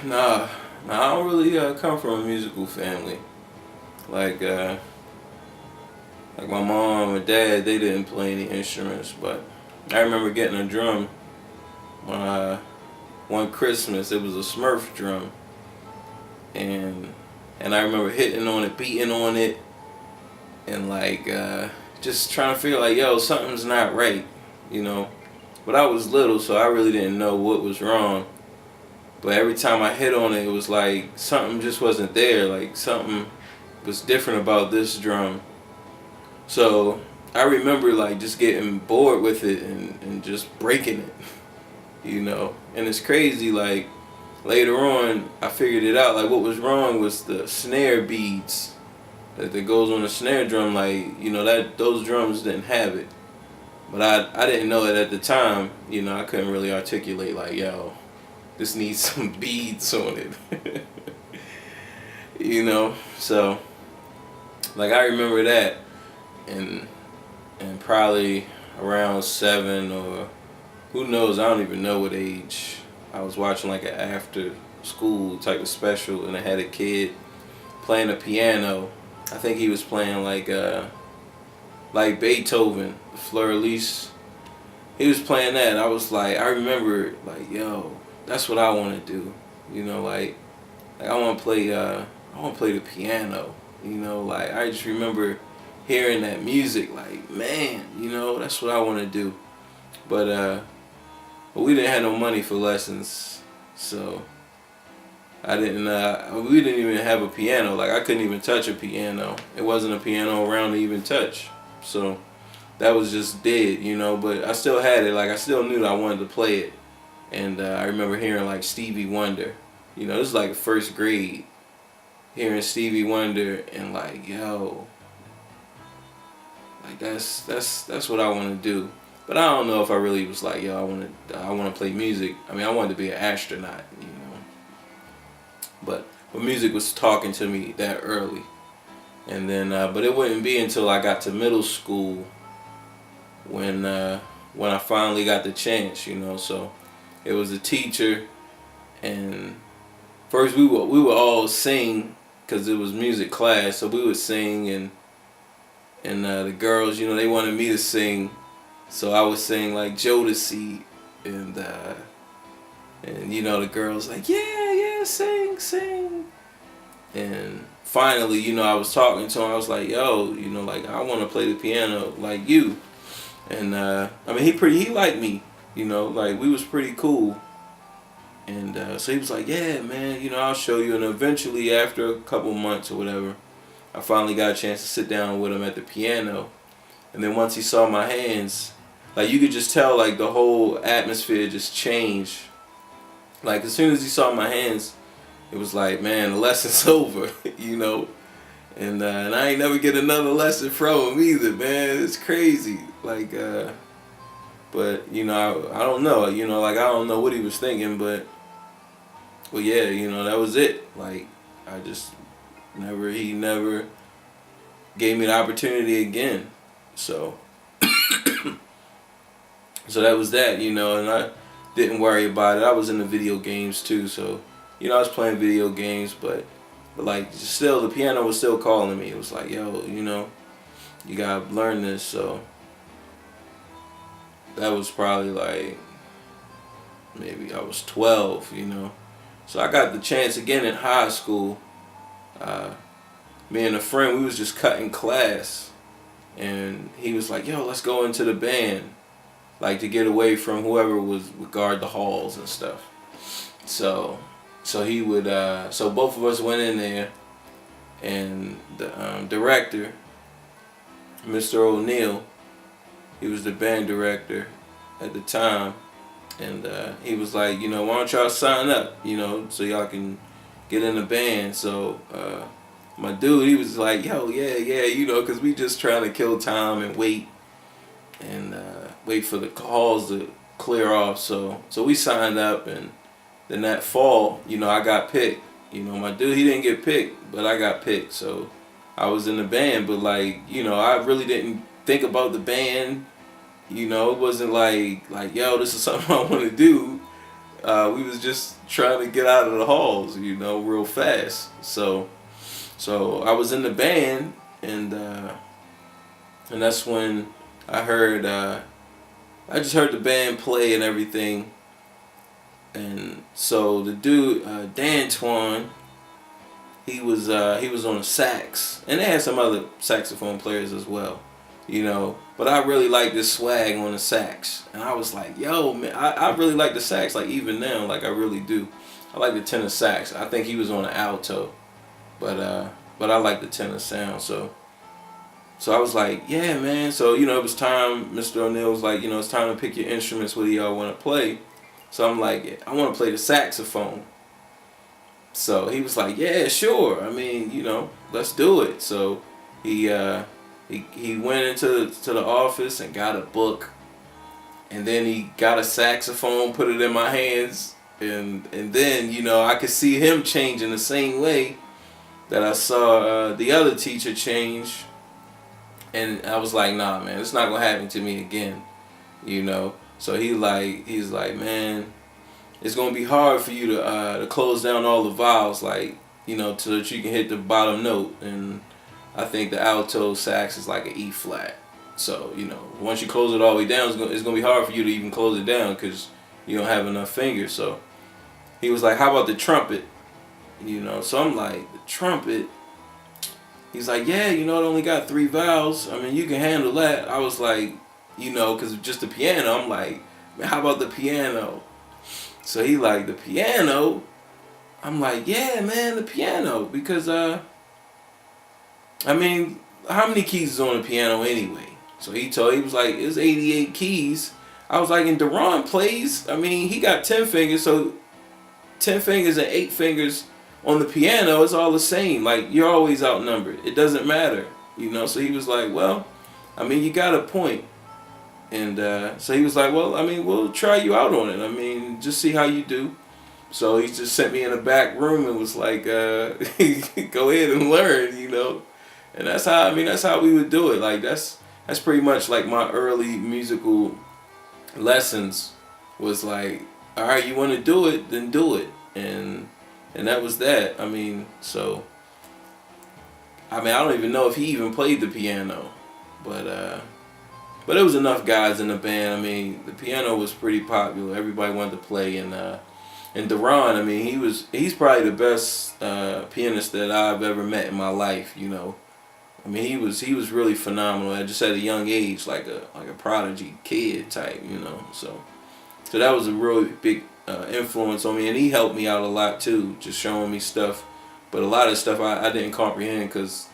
Nah, I don't really come from a musical family. Like, uh, like my mom and dad, they didn't play any instruments, but I remember getting a drum when one Christmas. It was a Smurf drum, and I remember hitting on it, beating on it, and just trying to figure like, yo, something's not right, you know. But I was little, so I really didn't know what was wrong. But every time I hit on it, it was like something just wasn't there. Like something was different about this drum. So I remember like just getting bored with it and just breaking it, you know. And it's crazy, like later on I figured it out. Like what was wrong was the snare beads that goes on the snare drum. Like, you know, that those drums didn't have it. But I didn't know it at the time. You know, I couldn't really articulate like, yo, this needs some beads on it. You know, so like I remember that, and probably around 7 or who knows, I don't even know what age. I was watching like an after school type of special, and I had a kid playing the piano. I think he was playing like Beethoven, Fleur Elise. He was playing that, and I was like, I remember like, yo, that's what I want to do. You know, like I want to play the piano. You know, like I just remember hearing that music, like, man, you know, that's what I want to do. But we didn't have no money for lessons, so I didn't. We didn't even have a piano. Like I couldn't even touch a piano. It wasn't a piano around to even touch. So that was just dead, you know. But I still had it. Like I still knew that I wanted to play it. And I remember hearing like Stevie Wonder. You know, this is like first grade. Hearing Stevie Wonder and like, yo, like that's what I want to do. But I don't know if I really was like, yo, I want to play music. I mean, I wanted to be an astronaut, you know. But music was talking to me that early, and then but it wouldn't be until I got to middle school when I finally got the chance, you know. So it was a teacher, and first we would all sing because it was music class, so we would sing, and the girls, you know, they wanted me to sing, so I would sing like Jodeci, and you know the girls like, yeah, sing, and finally, you know, I was talking to him. I was like, yo, you know, like I want to play the piano like you, and I mean he liked me, you know, like we was pretty cool. And so he was like, yeah, man, you know, I'll show you. And eventually, after a couple months or whatever, I finally got a chance to sit down with him at the piano. And then once he saw my hands, like you could just tell, like the whole atmosphere just changed. Like as soon as he saw my hands, it was like, man, the lesson's over, you know. And I ain't never get another lesson from him either, man. It's crazy. But you know, I don't know. You know, like I don't know what he was thinking, but yeah, you know, that was it. Like I just he never gave me the opportunity again. So so that was that, you know, and I didn't worry about it. I was into video games too, so you know, I was playing video games, but like still the piano was still calling me. It was like, yo, you know, you gotta learn this. So that was probably like maybe I was 12, you know. So I got the chance again in high school. Uh, Me and a friend, we was just cutting class, and he was like, "Yo, let's go into the band, like to get away from whoever would guard the halls and stuff." So, he would. So both of us went in there, and the director, Mr. O'Neill, he was the band director at the time, and he was like, you know, why don't y'all sign up, you know, so y'all can get in the band. So my dude, he was like, yo, yeah, you know, because we just trying to kill time and wait for the halls to clear off. So we signed up, and then that fall, you know, I got picked. You know, my dude, he didn't get picked, but I got picked. So I was in the band, but like, you know, I really didn't think about the band. You know, it wasn't like yo, this is something I want to do. We was just trying to get out of the halls, you know, real fast. So I was in the band, and that's when I heard I just heard the band play and everything. And so the dude pt.1, he was on the sax, and they had some other saxophone players as well, you know. But I really like this swag on the sax, and I was like, yo, man, I really like the sax, like even now, like I really do. I like the tenor sax. I think he was on the alto, but I like the tenor sound. So I was like, yeah, man. So you know, it was time. Mr. O'Neill was like, you know, it's time to pick your instruments. What do y'all want to play? So I'm like, I want to play the saxophone. So he was like, yeah, sure. I mean, you know, let's do it. So he he went to the office and got a book, and then he got a saxophone, put it in my hands, and then you know I could see him changing the same way that I saw the other teacher change, and I was like, nah, man, it's not gonna happen to me again, you know. So he's like, man, it's gonna be hard for you to close down all the vowels, like, you know, so that you can hit the bottom note. And I think the alto sax is like an E flat. So you know, once you close it all the way down, it's gonna be hard for you to even close it down because you don't have enough fingers. So he was like, how about the trumpet? You know, so I'm like, the trumpet. He's like, yeah, you know, it only got 3 vowels. I mean, you can handle that. I was like, you know, because just the piano. I'm like, man, how about the piano? So he like, the piano? I'm like, yeah, man, the piano. Because, I mean, how many keys is on the piano anyway? So he was like, it's 88 keys. I was like, and Deron plays, I mean, he got 10 fingers, so 10 fingers and 8 fingers on the piano is all the same. Like, you're always outnumbered. It doesn't matter, you know? So he was like, well, I mean, you got a point. And so he was like, well, I mean, we'll try you out on it. I mean, just see how you do. So he just sent me in the back room and was like, go ahead and learn, you know. And that's how, I mean, that's how we would do it. Like, that's pretty much like my early musical lessons was like, all right, you want to do it, then do it. And that was that. I mean, so, I mean, I don't even know if he even played the piano, but there was enough guys in the band. I mean, the piano was pretty popular. Everybody wanted to play, and Deron, I mean, he's probably the best pianist that I've ever met in my life. You know, I mean, he was really phenomenal. At just at a young age, like a prodigy kid type. You know, so that was a really big influence on me, and he helped me out a lot too, just showing me stuff. But a lot of stuff I didn't comprehend because,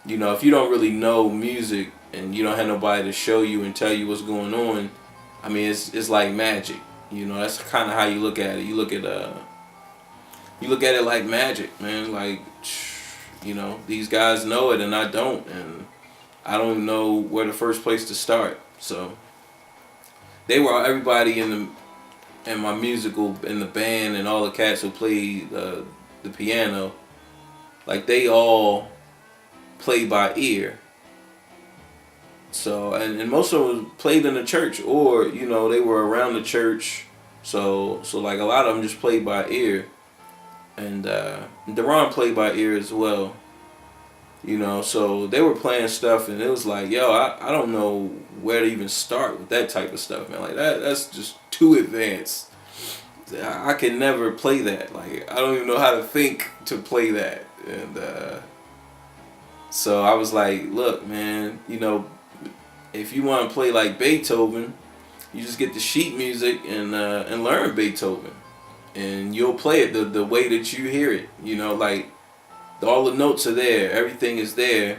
you know, if you don't really know music and you don't have nobody to show you and tell you what's going on, I mean, it's like magic. You know, that's kind of how you look at it. You look at it like magic, man. Like, you know, these guys know it and I don't, and I don't know where the first place to start. So they were everybody in my musical, in the band, and all the cats who played the piano, like they all play by ear. So and most of them played in the church, or you know, they were around the church. So like a lot of them just played by ear, and Deron played by ear as well. You know, so they were playing stuff, and it was like, yo, I don't know where to even start with that type of stuff, man. Like that's just too advanced. I can never play that. Like, I don't even know how to think to play that. And so I was like, look, man, you know, if you want to play like Beethoven, you just get the sheet music and learn Beethoven, and you'll play it the way that you hear it. You know, like all the notes are there, everything is there.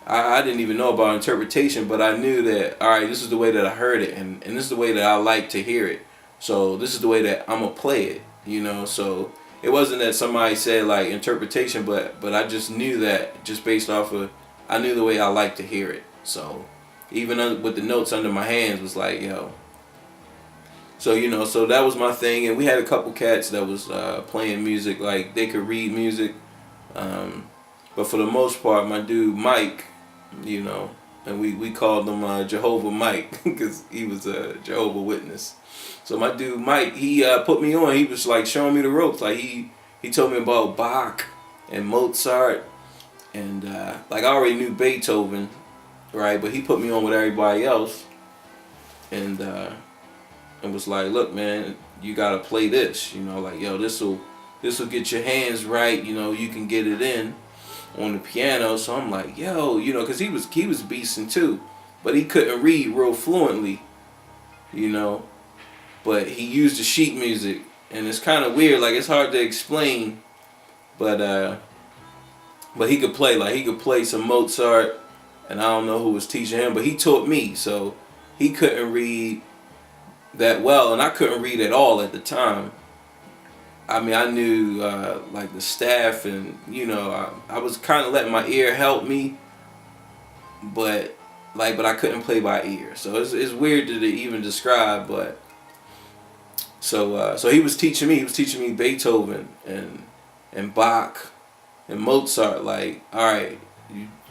I didn't even know about interpretation, but I knew that, all right, this is the way that I heard it, and this is the way that I like to hear it. So this is the way that I'm gonna play it, you know. So it wasn't that somebody said like interpretation, but I just knew that just based off of, I knew the way I like to hear it. So even with the notes under my hands was like, yo. So you know, so that was my thing, and we had a couple cats that was playing music, like they could read music, but for the most part, my dude Mike, you know, and we called him Jehovah Mike because he was a Jehovah Witness. So my dude Mike, he put me on. He was like showing me the ropes. Like he told me about Bach and Mozart, and like I already knew Beethoven, right? But he put me on with everybody else, and was like, look, man, you gotta play this. You know, like, yo, this'll get your hands right. You know, you can get it in on the piano. So I'm like, yo, you know, because he was beasting too, but he couldn't read real fluently, you know. But he used the sheet music, and it's kind of weird. Like, it's hard to explain, but he could play. Like, he could play some Mozart, and I don't know who was teaching him, but he taught me. So he couldn't read that well, and I couldn't read at all at the time. I mean, I knew like the staff, and you know, I was kind of letting my ear help me, but I couldn't play by ear. So it's weird to even describe, but so he was teaching me. He was teaching me Beethoven and Bach and Mozart. Like, all right,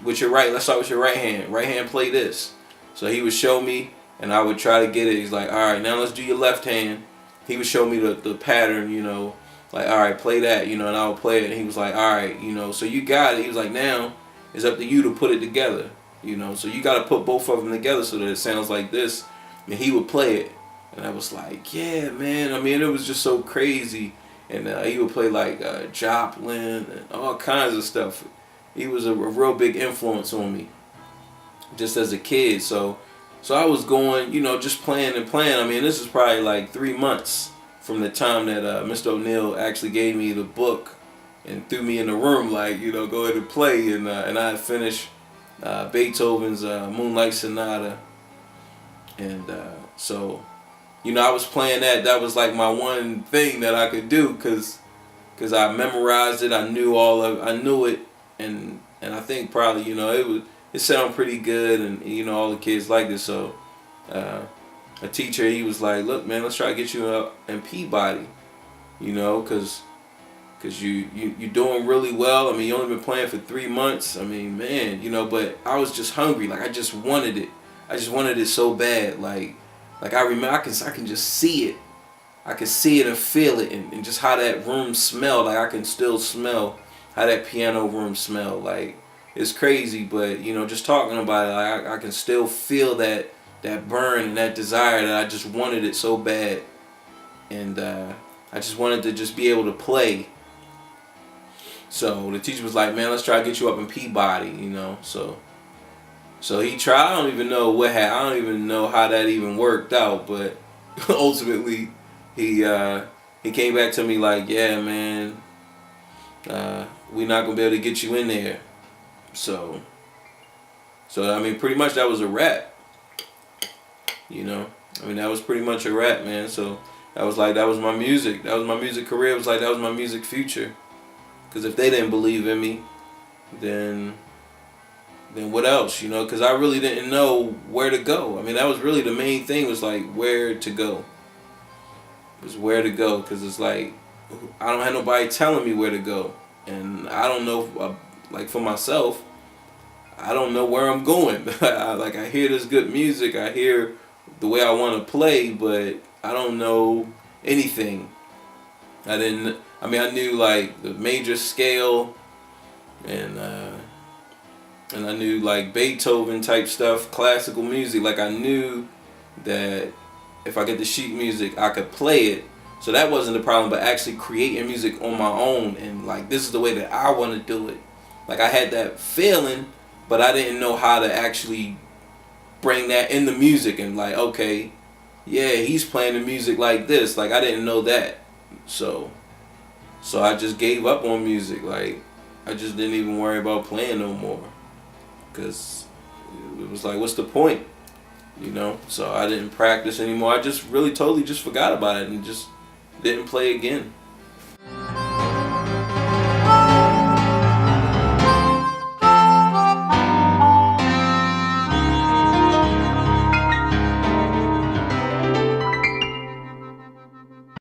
with your right, let's start with your right hand. Right hand, play this. So he would show me, and I would try to get it. He's like, all right, now let's do your left hand. He would show me the pattern, you know, like, all right, play that, you know, and I would play it. And he was like, all right, you know, so you got it. He was like, now it's up to you to put it together, you know. So you got to put both of them together so that it sounds like this. And he would play it. And I was like, yeah, man. I mean, it was just so crazy. And he would play like Joplin and all kinds of stuff. He was a real big influence on me just as a kid. So I was going, you know, just playing and playing. I mean, this is probably like 3 months from the time that Mr. O'Neill actually gave me the book and threw me in the room, like, you know, go ahead and play. And I had finished Beethoven's Moonlight Sonata. And so, you know, I was playing that. That was like my one thing that I could do because I memorized it. I knew it. And I think probably, you know, it sounded pretty good. And, you know, all the kids liked it. So a teacher, he was like, look, man, let's try to get you up in Peabody, you know, because you're doing really well. I mean, you only been playing for 3 months. I mean, man, you know, but I was just hungry. Like, I just wanted it. I just wanted it so bad. Like I remember, I can just see it. I can see it and feel it, and just how that room smelled. Like, I can still smell how that piano room smelled. Like, it's crazy, but, you know, just talking about it, like, I can still feel that burn and that desire that I just wanted it so bad. And I just wanted to just be able to play. So the teacher was like, man, let's try to get you up in Peabody, you know. So he tried. I don't even know I don't even know how that even worked out, but ultimately he came back to me like, yeah, man, we're not gonna be able to get you in there. So I mean, pretty much that was a wrap. You know, I mean, that was pretty much a wrap, man. So that was my music. That was my music career. It was like, that was my music future. Because if they didn't believe in me, then what else, you know? Because I really didn't know where to go. I mean, that was really the main thing, was like where to go. It was where to go, because it's like, I don't have nobody telling me where to go. And I don't know, like for myself, I don't know where I'm going. Like, I hear this good music, I hear the way I want to play, but I don't know anything. I knew like the major scale, and I knew like Beethoven type stuff, classical music. Like, I knew that if I get the sheet music, I could play it. So that wasn't the problem, but actually creating music on my own, and like, this is the way that I want to do it. Like, I had that feeling, but I didn't know how to actually bring that in the music, and like, okay, yeah, he's playing the music like this. Like, I didn't know that. So I just gave up on music. Like, I just didn't even worry about playing no more, because it was like, what's the point, you know? So I didn't practice anymore. I just really totally just forgot about it and just didn't play again.